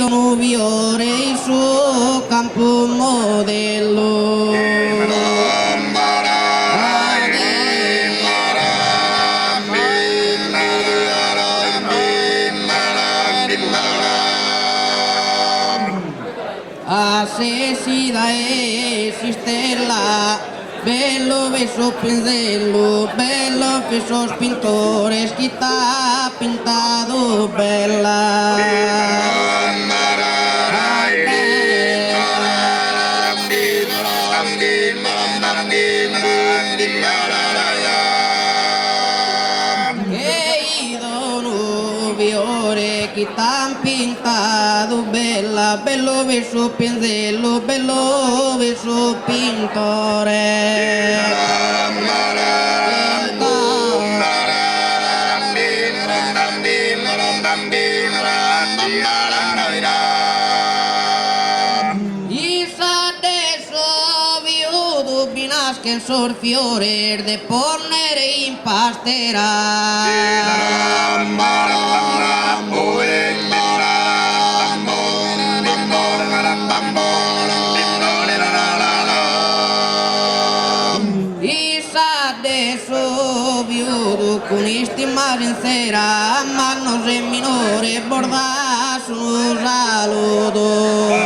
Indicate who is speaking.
Speaker 1: Don Viore il suo campo modello. Asesida esistella, bello beso pinzello, bello besos pintores, que está pintado bella. Que tan pintado bella, bello beso pinzello, bello beso pintore. Que en sorfiores de poner in pastera. Isa de so viudo con estima sincera, manos en minore borda su saludo.